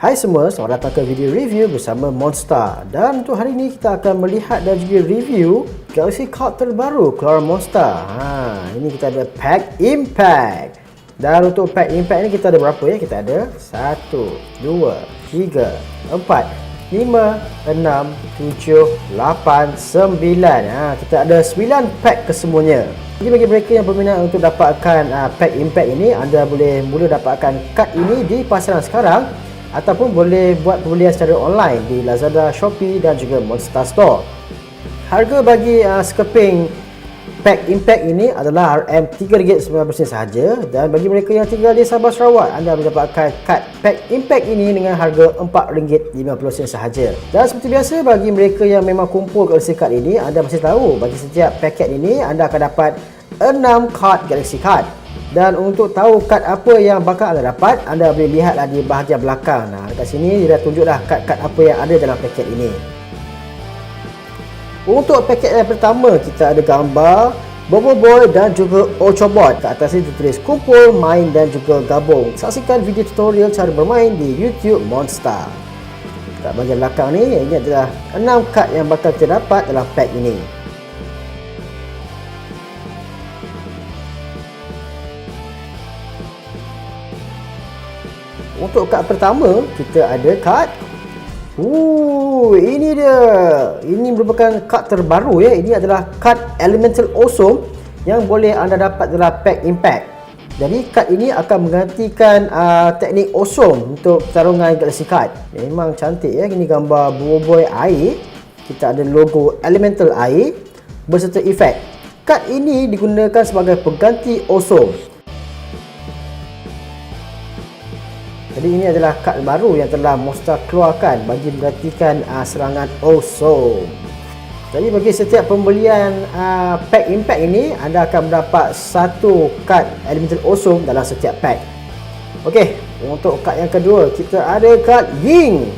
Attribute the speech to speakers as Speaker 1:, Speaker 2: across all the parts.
Speaker 1: Hai semua, selamat datang ke video review bersama Monster. Dan untuk hari ini kita akan melihat dan juga review Galaxy Card terbaru keluar Monster. Ini kita ada Pack Impact. Dan untuk Pack Impact ni kita ada berapa ya? Kita ada 1, 2, 3, 4, 5, 6, 7, 8, 9. Kita ada 9 pack kesemuanya. Jadi bagi mereka yang berminat untuk dapatkan Pack Impact ini, anda boleh mula dapatkan kad ini di pasaran sekarang ataupun boleh buat pembelian secara online di Lazada, Shopee dan juga Monster Store. Harga bagi sekeping Pack Impact ini adalah RM3.90 sahaja, dan bagi mereka yang tinggal di Sabah Sarawak, anda boleh dapatkan kad Pack Impact ini dengan harga RM4.50 sahaja. Dan seperti biasa, bagi mereka yang memang kumpul Galaxy Card ini, anda mesti tahu bagi setiap paket ini anda akan dapat 6 kad Galaxy Card. Dan untuk tahu kad apa yang bakal anda dapat, anda boleh lihatlah di bahagian belakang. Dekat sini dia dah tunjuk dah kad-kad apa yang ada dalam paket ini. Untuk paket yang pertama, kita ada gambar Bobo Boy dan juga Ochobot. Kat atas ini ditulis kumpul, main dan juga gabung. Saksikan video tutorial cara bermain di YouTube Monster. Kat bahagian belakang ni, ini adalah 6 kad yang bakal kita dapat dalam pack ini. Untuk kad pertama, kita ada kad ini dia. Ini merupakan kad terbaru ya. Ini adalah kad Elemental Awesome yang boleh anda dapat dalam Pack Impact. Jadi kad ini akan menggantikan teknik Awesome untuk pertarungan Galaxy Card. Memang cantik ya. Ini gambar buoy air. Kita ada logo Elemental air berserta efek. Kad ini digunakan sebagai pengganti Awesome. Jadi ini adalah kad baru yang telah Monster keluarkan bagi menggantikan serangan Awesome. Jadi bagi setiap pembelian Pack Impact ini, anda akan mendapat satu kad Elemental Awesome dalam setiap pack. Okey, untuk kad yang kedua, kita ada kad Ying.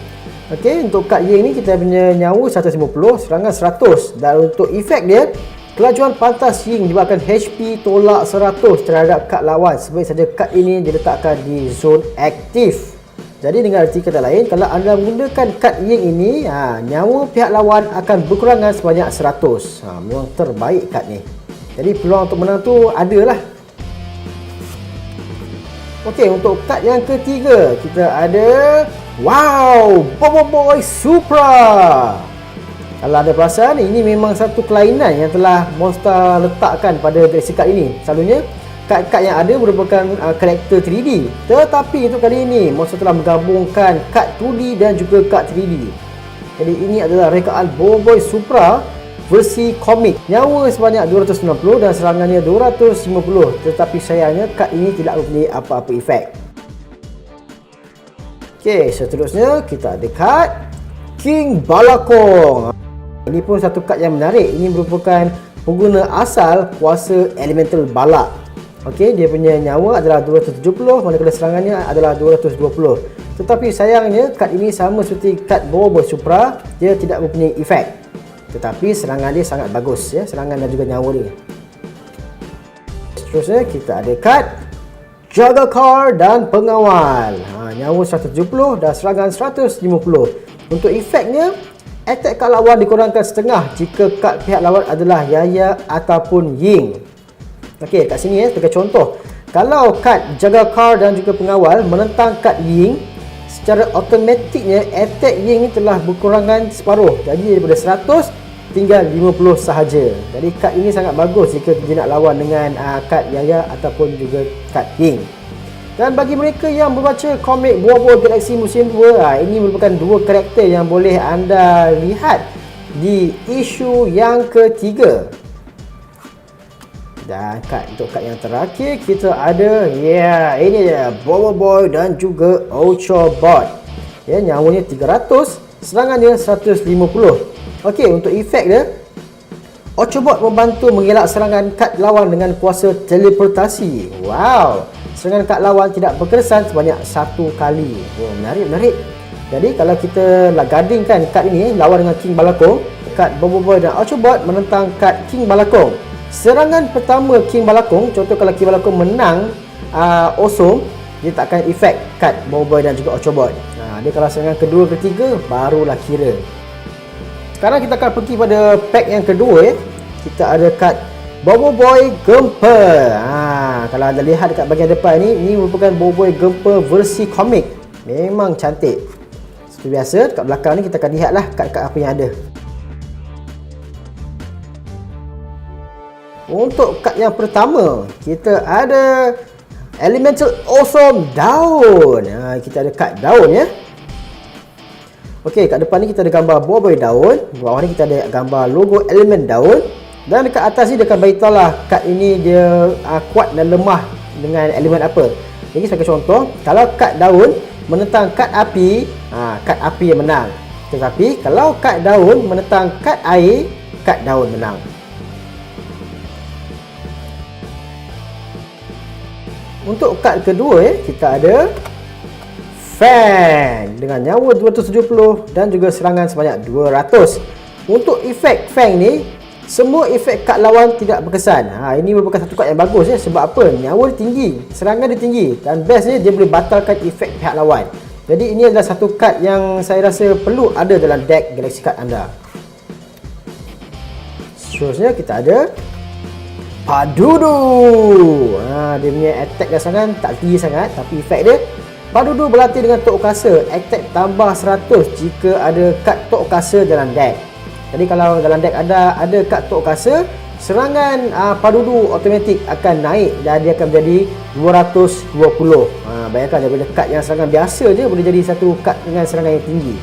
Speaker 1: Okey, untuk kad Ying ni kita punya nyawa 150, serangan 100, dan untuk efek dia, kelajuan pantas Ying menyebabkan HP tolak 100 terhadap kad lawan. Sebaik saja kad ini diletakkan di zon aktif. Jadi dengan arti kata lain, kalau anda menggunakan kad Ying ini, nyawa pihak lawan akan berkurangan sebanyak 100. Memang terbaik kad ni. Jadi peluang untuk menang tu adalah. Okey, untuk kad yang ketiga, kita ada Bobo Boy Supra. Kalau anda perasan, ini memang satu kelainan yang telah Monster letakkan pada Galaxy Card ini. Selalunya, kad-kad yang ada merupakan karakter 3D. Tetapi untuk kali ini, Monster telah menggabungkan kad 2D dan juga kad 3D. Jadi ini adalah rekaan Bobo Boy Supra versi komik. Nyawa sebanyak 290 dan serangannya 250. Tetapi sayangnya, kad ini tidak mempunyai apa-apa efek. Okey, seterusnya kita ada kad King Balakong. Ini pun satu kad yang menarik. Ini merupakan pengguna asal kuasa Elemental Balak. Okey, dia punya nyawa adalah 270, manakala serangannya adalah 220. Tetapi sayangnya kad ini sama seperti kad Bobo Boy Supra, dia tidak mempunyai efek. Tetapi serangan dia sangat bagus ya, serangan dan juga nyawa dia. Seterusnya kita ada kad Jaga Car dan Pengawal. Nyawa 170 dan serangan 150. Untuk efeknya, attack kad lawan dikurangkan setengah jika kad pihak lawan adalah Yaya ataupun Ying. Okey, kat sini sebagai contoh, kalau kad Jaga Car dan juga Pengawal menentang kad Ying, secara automatiknya attack Ying ni telah berkurangan separuh. Jadi daripada 100 tinggal 50 sahaja. Jadi kad ini sangat bagus jika dia nak lawan dengan kad Yaya ataupun juga kad Ying. Dan bagi mereka yang membaca komik Bobo Galaxy musim 2, ini merupakan dua karakter yang boleh anda lihat di isu yang ketiga. Dan untuk kad yang terakhir, kita ada ini dia Bobo Boy dan juga Ochobot. Nyawanya 300, serangannya 150. Okey, untuk efek dia, Ochobot membantu mengelak serangan kad lawan dengan kuasa teleportasi. Serangan kad lawan tidak berkesan sebanyak satu kali. Menarik. Jadi kalau kita gadingkan kad ini lawan dengan King Balakong, kad Bobo Boy dan Ochobot menentang kad King Balakong. Serangan pertama King Balakong, contoh kalau King Balakong menang Awesome, dia takkan efek kad Boboiboy dan juga Ultra Bot. Dia kalau serangan kedua, ketiga barulah kira. Sekarang kita akan pergi pada pack yang kedua ya. Kita ada kad Boboiboy Gempa. Kalau anda lihat dekat bahagian depan ini merupakan Boboiboy Gempa versi komik. Memang cantik. Seperti biasa, dekat belakang ni kita akan lihatlah kad-kad apa yang ada. Untuk kad yang pertama, kita ada Elemental Awesome Daun. Kita ada kad daun ya. Okey, kat depan ni kita ada gambar Boboiboy daun, bawah ni kita ada gambar logo elemen daun, dan dekat atas ni dia akan beritahu lah kad ini dia kuat dan lemah dengan elemen apa. Jadi sebagai contoh, kalau kad daun menentang kad api, kad api yang menang. Tetapi kalau kad daun menentang kad air, kad daun menang. Untuk kad kedua kita ada Fang dengan nyawa 270 dan juga serangan sebanyak 200. Untuk efek Fang ni, semua efek kad lawan tidak berkesan. Ini merupakan satu kad yang bagus ya. Sebab apa? Nyawa dia tinggi, serangan dia tinggi, dan bestnya dia boleh batalkan efek pihak lawan. Jadi ini adalah satu kad yang saya rasa perlu ada dalam deck Galaxy Card anda. Seterusnya kita ada Padudu. Dia punya attack dan serangan tak tinggi sangat, tapi efek dia, Padudu berlatih dengan Tok Kasa, attack tambah 100 jika ada kad Tok Kasa dalam deck. Jadi kalau dalam deck ada kad Tok Kasa, serangan Padudu automatik akan naik dan dia akan menjadi 220. Bayangkan daripada kad yang serangan biasa je boleh jadi satu kad dengan serangan yang tinggi.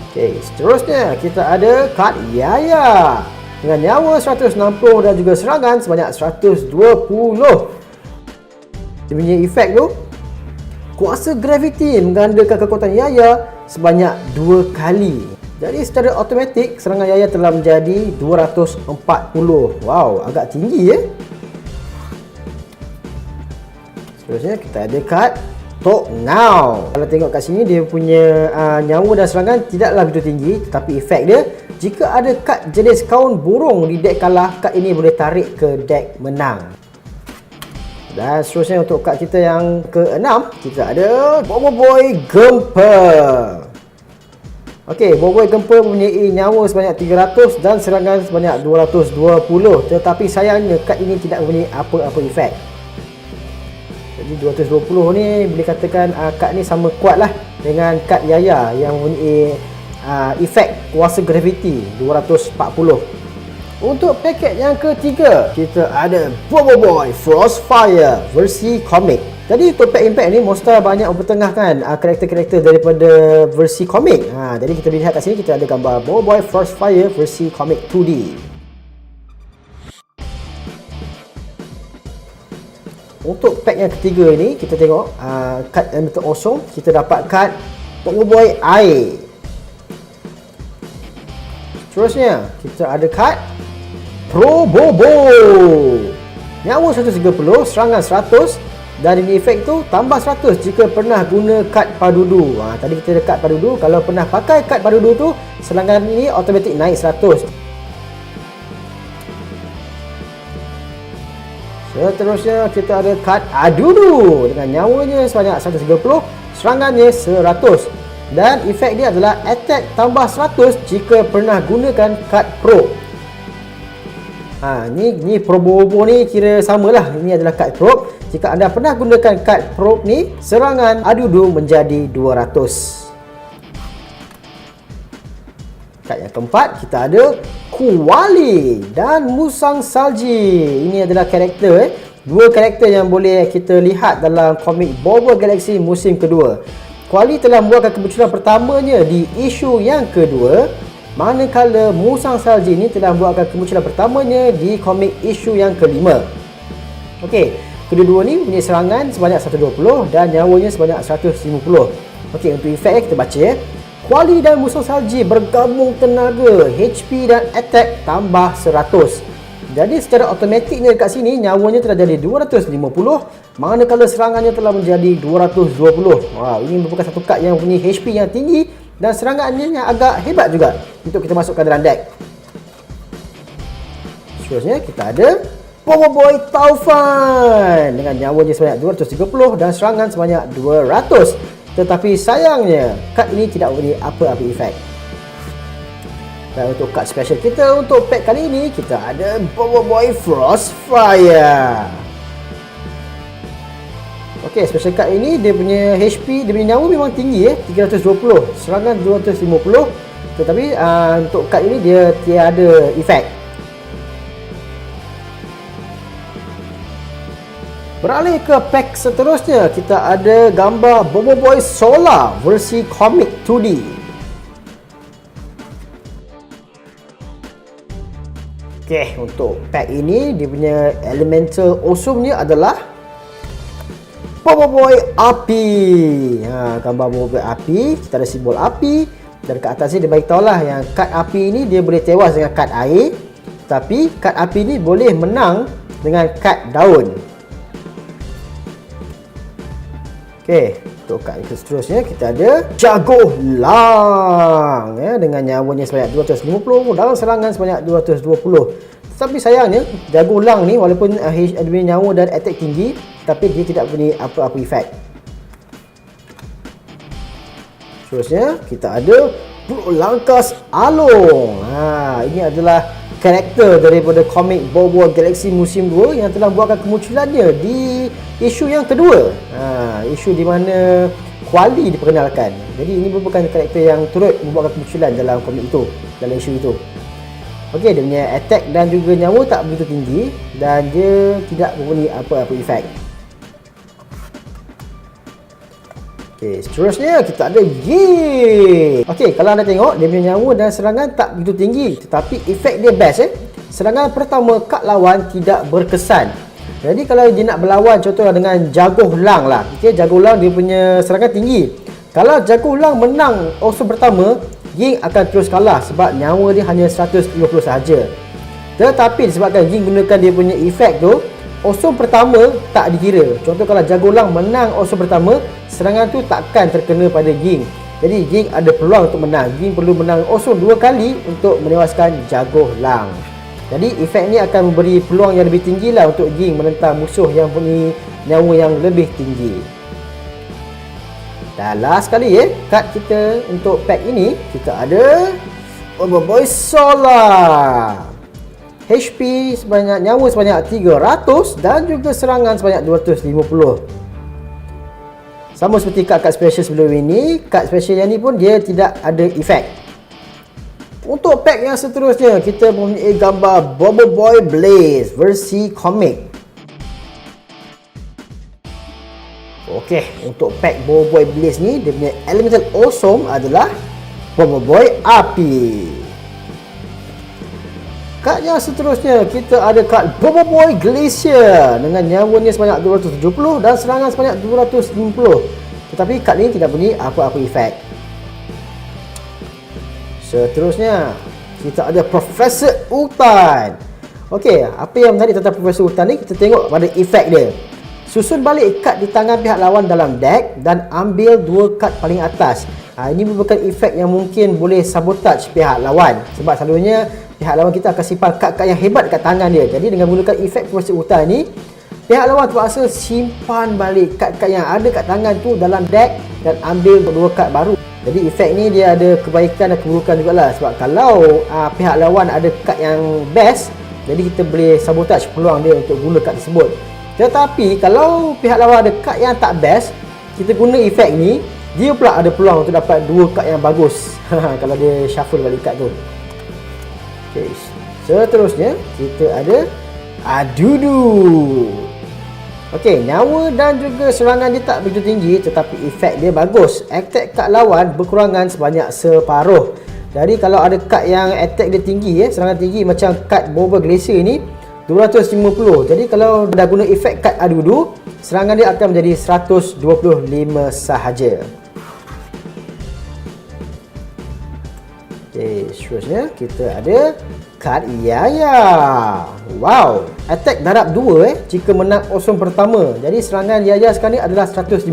Speaker 1: Okey, seterusnya kita ada kad Yaya dengan nyawa 160 dan juga serangan sebanyak 120. Dia punya efek tu, kuasa graviti menggandakan kekuatan Yaya sebanyak 2 kali. Jadi secara automatik serangan Yaya telah menjadi 240. Wow, agak tinggi ya. Seterusnya kita ada kad Tok Ngau. Kalau tengok kat sini, dia punya nyawa dan serangan tidaklah begitu tinggi, tetapi efek dia, jika ada kad jenis kaun burung di deck kalah, kad ini boleh tarik ke deck menang. Dan seterusnya untuk kad kita yang ke-6, kita ada Boboiboy Gempa. Okey, Boboiboy Gempa mempunyai nyawa sebanyak 300 dan serangan sebanyak 220. Tetapi sayangnya kad ini tidak mempunyai apa-apa efek. Jadi 220 ni boleh katakan kad ni sama kuat lah dengan kad Yaya yang mempunyai efek kuasa graviti 240. Untuk paket yang ketiga, kita ada Boboiboy Frostfire versi komik. Jadi untuk pack impact ni, Monster banyak mempertengahkan karakter-karakter daripada versi komik. Jadi kita lihat kat sini, kita ada gambar Boboiboy Frostfire versi komik 2D. Untuk pack yang ketiga ini, kita tengok kad Elemental Awesome. Kita dapat kad Boboiboy Air. Seterusnya, kita ada kad Pro Bobo. Nyawa 130, serangan 100, dan ini efek tu tambah 100 jika pernah guna kad Padudu. Tadi kita ada kad Padudu, kalau pernah pakai kad Padudu tu, serangan ini automatik naik 100. Seterusnya kita ada kad Adudu dengan nyawanya sebanyak 130, serangannya 100, dan efek dia adalah attack tambah 100 jika pernah gunakan kad Pro. Ni Pro Bobo ni kira samalah. Ini adalah kad Pro. Jika anda pernah gunakan kad Pro ni, serangan Adudu menjadi 200. Kad yang keempat, kita ada Kuali dan Musang Salji. Ini adalah karakter dua karakter yang boleh kita lihat dalam komik Boboiboy Galaxy musim kedua. Kuali telah membuatkan kemunculan pertamanya di isu yang kedua, manakala Musang Salji ini telah membuatkan kemunculan pertamanya di komik isu yang kelima. Okey, kedua-dua ni punya serangan sebanyak 120 dan nyawanya sebanyak 150. Okey, untuk efek kita baca Kuali dan Musang Salji bergabung tenaga, HP dan attack tambah 100. Jadi secara automatiknya dekat sini nyawanya telah jadi 250, manakala serangannya telah menjadi 220. Ini merupakan satu kad yang punya HP yang tinggi dan serangannya yang agak hebat juga untuk kita masukkan dalam deck. Seterusnya kita ada Power Boy Taufan dengan nyawanya sebanyak 230 dan serangan sebanyak 200. Tetapi sayangnya kad ini tidak memberi apa-apa efek. Dan untuk kad special kita untuk pack kali ini, kita ada Power Boy Frostfire. Okey, special card ini dia punya HP, dia punya nyawa memang tinggi 320, serangan 250. Tetapi untuk card ini dia tiada efek. Beralih ke pack seterusnya, kita ada gambar Bobo Boy Solar versi komik 2D. Okey, untuk pack ini dia punya elemental awesome-nya adalah Bobo Boy Api. Gambar Bobo Boy Api, kita ada simbol api dan kat atas ni dia bagi tahulah yang kad api ini dia boleh tewas dengan kad air, tapi kad api ni boleh menang dengan kad daun. Okey, untuk kad seterusnya kita ada Jago Lang dengan nyawanya sebanyak 250 dan serangan sebanyak 220. Tetapi sayangnya Jago Lang ni walaupun dia punya nyawa dan attack tinggi, tapi dia tidak punya apa-apa efek. Seterusnya kita ada Bro Langkas Along. Ini adalah karakter daripada komik Bobo Galaxy musim 2 yang telah buatkan kemunculannya di isu yang kedua. Isu di mana Kuali diperkenalkan. Jadi ini merupakan karakter yang turut membuatkan kemunculan dalam komik itu, dalam isu itu. Okey, dia punya attack dan juga nyawa tak begitu tinggi dan dia tidak mempunyai apa-apa efek. Okey, seterusnya kita ada Yi. Okey, kalau anda tengok dia punya nyawa dan serangan tak begitu tinggi, tetapi efek dia best Serangan pertama kad lawan tidak berkesan. Jadi kalau dia nak berlawan contohnya dengan Jago Lang lah. Okey, Jago Lang dia punya serangan tinggi. Kalau Jago Lang menang awesome pertama, Ying akan terus kalah sebab nyawa dia hanya 150 sahaja. Tetapi disebabkan Ying gunakan dia punya efek tu, awesome pertama tak dikira. Contoh kalau Jago Lang menang awesome pertama, serangan tu takkan terkena pada Ying. Jadi Ying ada peluang untuk menang. Ying perlu menang awesome 2 kali untuk menewaskan Jago Lang. Jadi efek ni akan memberi peluang yang lebih tinggi lah untuk Ying menentang musuh yang punya nyawa yang lebih tinggi. Dan last sekali kad kita untuk pack ini, kita ada Bobo Boy Solar. HP sebanyak, nyawa sebanyak 300 dan juga serangan sebanyak 250. Sama seperti kad-kad special sebelum ini, kad special yang ni pun dia tidak ada efek. Untuk pack yang seterusnya, kita mempunyai gambar Bobo Boy Blaze versi komik. Okey, untuk pack Bobo Boy Blaze ni, dia punya elemental awesome adalah Bobo Boy Api. Kad yang seterusnya, kita ada kad Bobo Boy Glacier dengan nyawanya sebanyak 270 dan serangan sebanyak 250. Tetapi kad ini tidak punya apa-apa efek. Seterusnya, kita ada Profesor Utan. Okey, apa yang menarik tentang Profesor Utan ni, kita tengok pada efek dia. Susun balik kad di tangan pihak lawan dalam deck dan ambil 2 kad paling atas. Ini merupakan efek yang mungkin boleh sabotage pihak lawan. Sebab selalunya pihak lawan kita akan simpan kad-kad yang hebat dekat tangan dia. Jadi dengan menggunakan efek Profesor Utan ni, pihak lawan terpaksa simpan balik kad-kad yang ada kat tangan tu dalam deck dan ambil 2 kad baru. Jadi efek ni dia ada kebaikan dan keburukan jugalah. Sebab kalau pihak lawan ada kad yang best, jadi kita boleh sabotage peluang dia untuk guna kad tersebut. Tetapi kalau pihak lawan ada kad yang tak best, kita guna efek ni, dia pula ada peluang untuk dapat 2 kad yang bagus. Kalau dia shuffle balik kad tu. Okay. Seterusnya kita ada Adudu. Okey, nyawa dan juga serangan dia tak begitu tinggi, tetapi efek dia bagus. Attack kad lawan berkurangan sebanyak separuh. Jadi kalau ada kad yang attack dia tinggi serangan tinggi macam kad Bobo Glacier ni 250. Jadi kalau dah guna efek kad Adudu, serangan dia akan menjadi 125 sahaja. Okey, seterusnya kita ada kad Yaya. Wow, attack darab 2 jika menang awesome pertama. Jadi serangan Yaya sekarang ni adalah 150.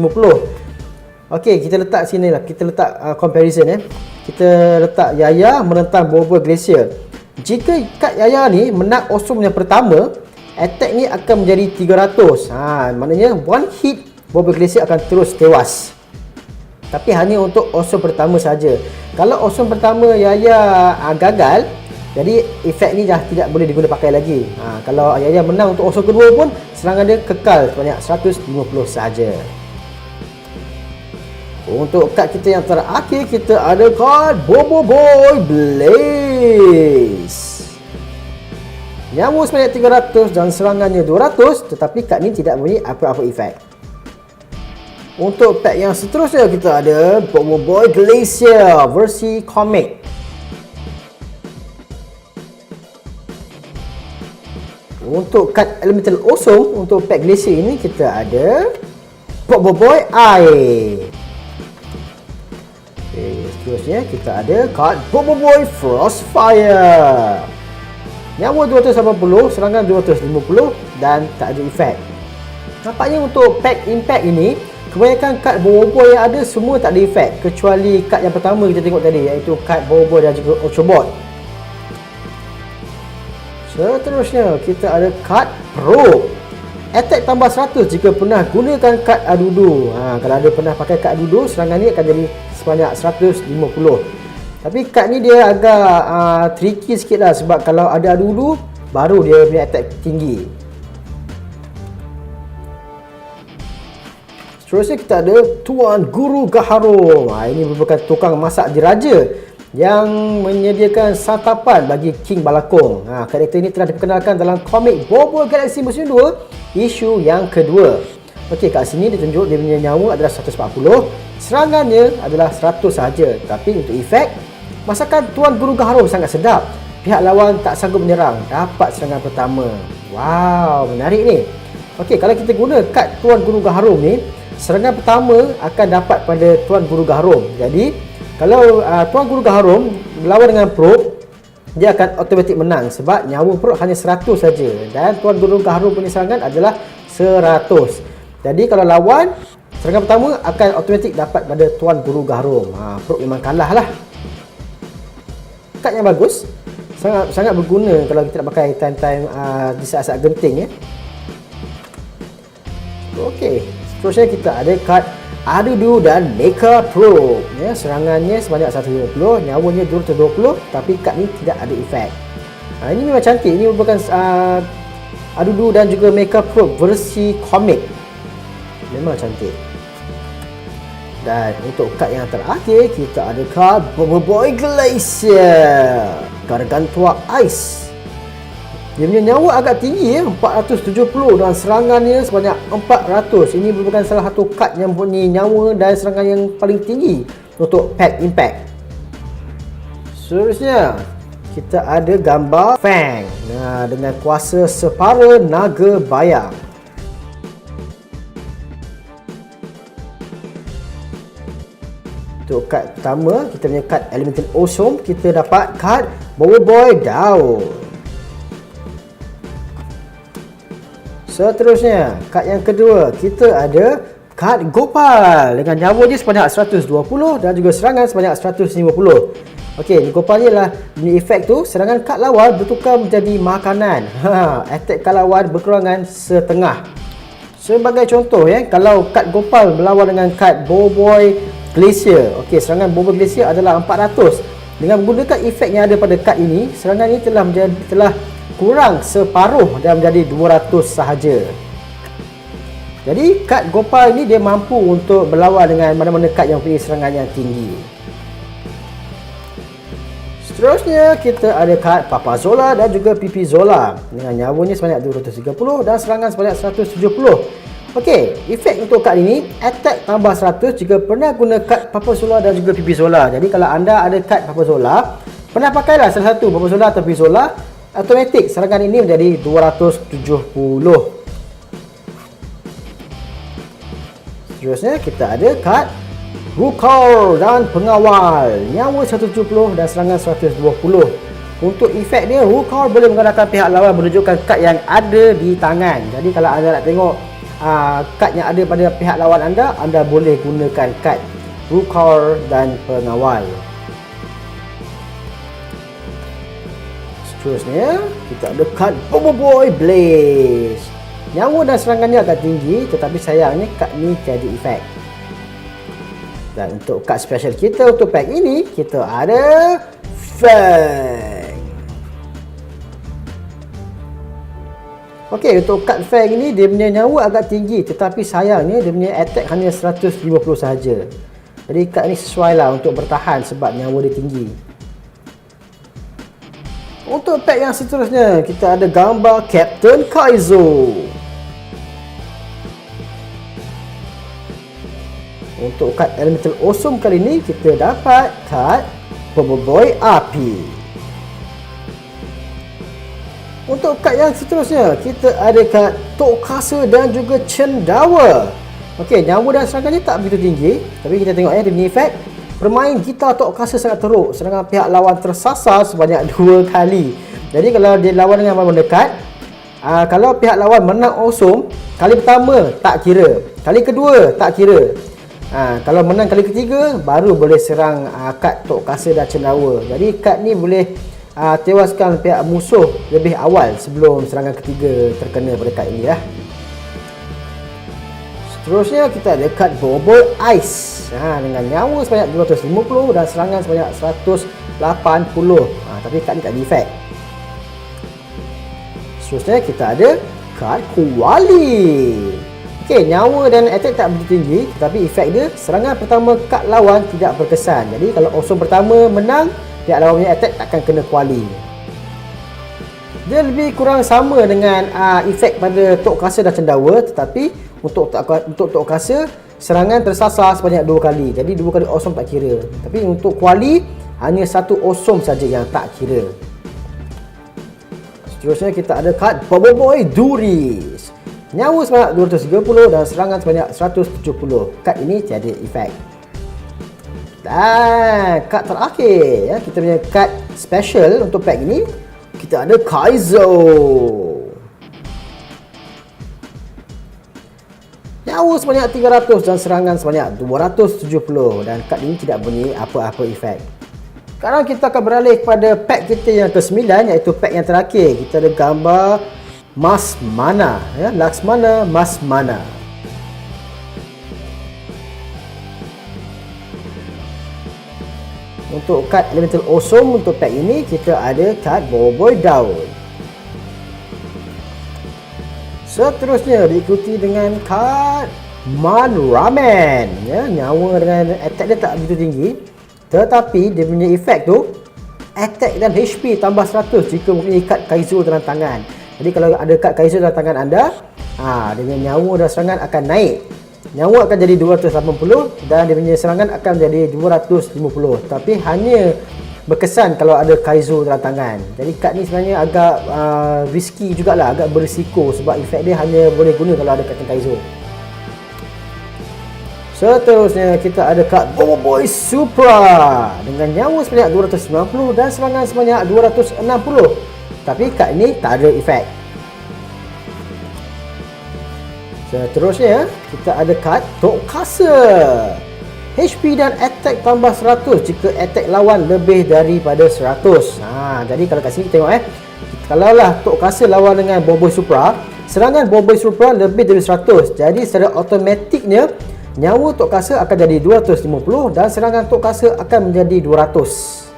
Speaker 1: Okey, kita letak sini lah. Kita letak comparison Kita letak Yaya menentang Bobo Glacier. Jika kad Yaya ni menang awesome yang pertama, attack ni akan menjadi 300. Maknanya one hit Bobble Glacier akan terus tewas. Tapi hanya untuk awesome pertama saja. Kalau awesome pertama Yaya gagal, jadi efek ni dah tidak boleh diguna pakai lagi. Kalau Yaya menang untuk awesome kedua pun, serangan dia kekal sebanyak 150 saja. Untuk kad kita yang terakhir, kita ada kad Bobo Boy Blaze. Nyawa sebanyak 300 dan serangannya 200, tetapi kad ni tidak memberi apa-apa efek. Untuk pack yang seterusnya, kita ada Bobo Boy Glacier versi komik. Untuk kad Elemental Awesome, untuk pack Glacier ini kita ada Bobo Boy Air. Seterusnya kita ada kad Bobo Boy Frostfire. Nyawa 280, serangan 250 dan tak ada efek. Nampaknya untuk pack impact ini, kebanyakan kad Bobo Boy yang ada semua tak ada efek, kecuali kad yang pertama kita tengok tadi, iaitu kad Bobo Boy dan juga Ultrabot. Seterusnya kita ada kad Probe. Attack tambah 100 jika pernah gunakan kad Adudu. Kalau ada pernah pakai kad Adudu, serangan ni akan jadi sebanyak 150. Tapi kad ni dia agak tricky sikit lah, sebab kalau ada Adudu baru dia punya attack tinggi. Seterusnya kita ada Tuan Guru Gaharum. Ini merupakan tukang masak diraja yang menyediakan santapan bagi King Balakong. Karakter ini telah diperkenalkan dalam komik Bobo Galaxy musim 2 isu yang kedua. Okey, kat sini ditunjuk dia punya nyawa adalah 140, serangannya adalah 100 sahaja. Tapi untuk efek, masakan Tuan Guru Gaharum sangat sedap. Pihak lawan tak sanggup menyerang, dapat serangan pertama. Wow, menarik ni. Okey, kalau kita guna kad Tuan Guru Gaharum ni, serangan pertama akan dapat pada Tuan Guru Gaharum. Jadi kalau Tuan Guru Gaharum melawan dengan Probe, dia akan automatik menang sebab nyawa Probe hanya 100 saja dan Tuan Guru Gaharum punya serangan adalah 100. Jadi kalau lawan, serangan pertama akan automatik dapat pada Tuan Guru Gaharum. Probe memang kalah lah. Kad yang bagus, sangat berguna kalau kita nak pakai time-time di saat-saat genting ya. Okey, seterusnya kita ada kad Adudu dan Mecha Probe. Ya, serangannya sebanyak 150, nyawanya 220, tapi kad ni tidak ada efek. Ini memang cantik. Ini merupakan Adudu dan juga Mecha Probe versi komik. Memang cantik. Dan untuk kad yang terakhir, kita ada kad Bobo Boy Glacier, Gargantua Ice. Dia punya nyawa agak tinggi ya, 470 dan serangannya sebanyak 400. Ini merupakan salah satu kad yang mempunyai nyawa dan serangan yang paling tinggi untuk pack impact. Seterusnya kita ada gambar Fang dengan kuasa separa naga bayang. Untuk kad pertama, kita punya kad Elemental Awesome, kita dapat kad Bobo Boy Daun. Seterusnya, kad yang kedua, kita ada kad Gopal dengan nyawa dia sebanyak 120 dan juga serangan sebanyak 150. Okey, Gopal ni lah punya efek tu, serangan kad lawan bertukar menjadi makanan. Attack kad lawan berkurangan setengah. Sebagai contoh ya, kalau kad Gopal melawan dengan kad Bobo Boy Glacier. Okey, serangan Bobo Glacier adalah 400. Dengan menggunakan efek yang ada pada kad ini, serangan ini telah kurang separuh dan menjadi 200 sahaja. Jadi kad Gopal ini dia mampu untuk berlawan dengan mana-mana kad yang punya serangan yang tinggi. Seterusnya kita ada kad Papa Zola dan juga Pipi Zola dengan nyawanya sebanyak 230 dan serangan sebanyak 170. Okey, efek untuk kad ini, attack tambah 100 jika pernah guna kad Papa Zola dan juga Pipi Zola. Jadi kalau anda ada kad Papa Zola, pernah pakailah salah satu Papa Zola atau Pipi Zola, automatik serangan ini menjadi 270. Seterusnya kita ada kad Rukar dan Pengawal, nyawa 170 dan serangan 120. Untuk efek dia, Rukar boleh menggunakan pihak lawan menunjukkan kad yang ada di tangan. Jadi kalau anda nak tengok kad yang ada pada pihak lawan anda boleh gunakan kad Rukar dan Pengawal. Seterusnya kita ada kad Bobo Boy Blaze. Nyawa dan serangannya agak tinggi, tetapi sayangnya kad ni tiada efek. Dan untuk kad special kita untuk pack ini, kita ada Fang. Okey, untuk kad Fang ini dia punya nyawa agak tinggi, tetapi sayangnya dia punya attack hanya 150 sahaja. Jadi kad ni sesuai lah untuk bertahan sebab nyawa dia tinggi. Untuk pack yang seterusnya, kita ada gambar Captain Kaizo. Untuk kad Elemental Awesome kali ini, kita dapat kad Bobo Boy Api. Untuk kad yang seterusnya, kita ada kad Tokasa dan juga Cendawa. Okey, nyawa dan serangannya tak begitu tinggi, tapi kita tengok dia punya efek. Bermain gitar Tokasa sangat teruk, serangan pihak lawan tersasar sebanyak 2 kali. Jadi kalau dia lawan dengan lawan dekat, kalau pihak lawan menang awesome, kali pertama tak kira, kali kedua tak kira. Kalau menang kali ketiga, baru boleh serang kad Tokasa dan Cendawa. Jadi kad ni boleh tewaskan pihak musuh lebih awal sebelum serangan ketiga terkena pada kad ini ya. Seterusnya kita ada kad Bobo Ice dengan nyawa sebanyak 250 dan serangan sebanyak 180. Tapi kad ni tak ada efek. Seterusnya kita ada kad Kuali. Okey, nyawa dan attack tak begitu tinggi, tetapi efek dia serangan pertama kad lawan tidak berkesan. Jadi kalau awesome pertama menang, pihak lawan punya attack takkan kena kuali. Dia lebih kurang sama dengan efek pada Tokasa dan Cendawa, tetapi untuk Tokasa serangan tersasar sebanyak 2 kali. Jadi 2 kali awesome tak kira. Tapi untuk kuali hanya 1 awesome saja yang tak kira. Seterusnya kita ada kad Bobo Boy Duris. Nyawa sebanyak 230 dan serangan sebanyak 170. Kad ini tiada efek. Dan kad terakhir ya, kita punya kad special untuk pack ini, kita ada Kaizo. Nyawa sebanyak 300 dan serangan sebanyak 270, dan kad ini tidak bunyi apa-apa efek. Sekarang kita akan beralih kepada pack kita yang ke-9, iaitu pack yang terakhir. Kita ada gambar Mas Mana ya, Laksmana Mas Mana. Untuk kad Elemental Awesome untuk pack ini, kita ada kad Bobo Boy Daun. Seterusnya diikuti dengan kad Man Ramen ya, nyawa dengan attack dia tak begitu tinggi, tetapi dia punya efek tu attack dan HP tambah 100 jika mempunyai kad Kaizo dalam tangan. Jadi kalau ada kad Kaizo dalam tangan anda, dengan nyawa dan serangan akan naik. Nyawa akan jadi 280 dan dia punya serangan akan jadi 250. Tapi hanya berkesan kalau ada Kaizo dalam tangan. Jadi kad ni sebenarnya agak risky jugalah, agak berisiko sebab efek dia hanya boleh guna kalau ada kad Kaizo. Seterusnya kita ada kad Bobo Boy Supra dengan nyawa sebanyak 290 dan serangan sebanyak 260. Tapi kad ini tak ada efek. Seterusnya kita ada kad Tokasa. HP dan attack tambah 100 jika attack lawan lebih daripada 100. Jadi kalau kat sini tengok kalaulah Tokasa lawan dengan Bobo Boy Supra, serangan Bobo Boy Supra lebih dari 100. Jadi secara automatiknya nyawa Tokasa akan jadi 250 dan serangan Tokasa akan menjadi 200.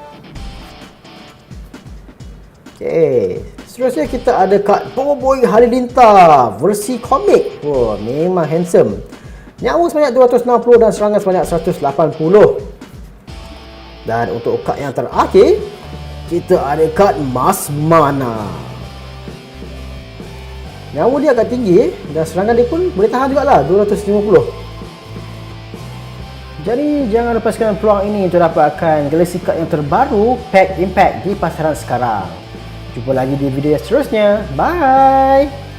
Speaker 1: Okey, seterusnya kita ada kad Bobo Boy Halilintar versi komik. Wah, memang handsome. Nyawa sebanyak 260 dan serangan sebanyak 180. Dan untuk kad yang terakhir, kita ada kad Mas Mana. Nyawa dia agak tinggi dan serangan dia pun boleh tahan jugalah, 250. Jadi jangan lepaskan peluang ini untuk dapatkan Galaxy Card yang terbaru Pack Impact di pasaran sekarang. Jumpa lagi di video yang seterusnya. Bye!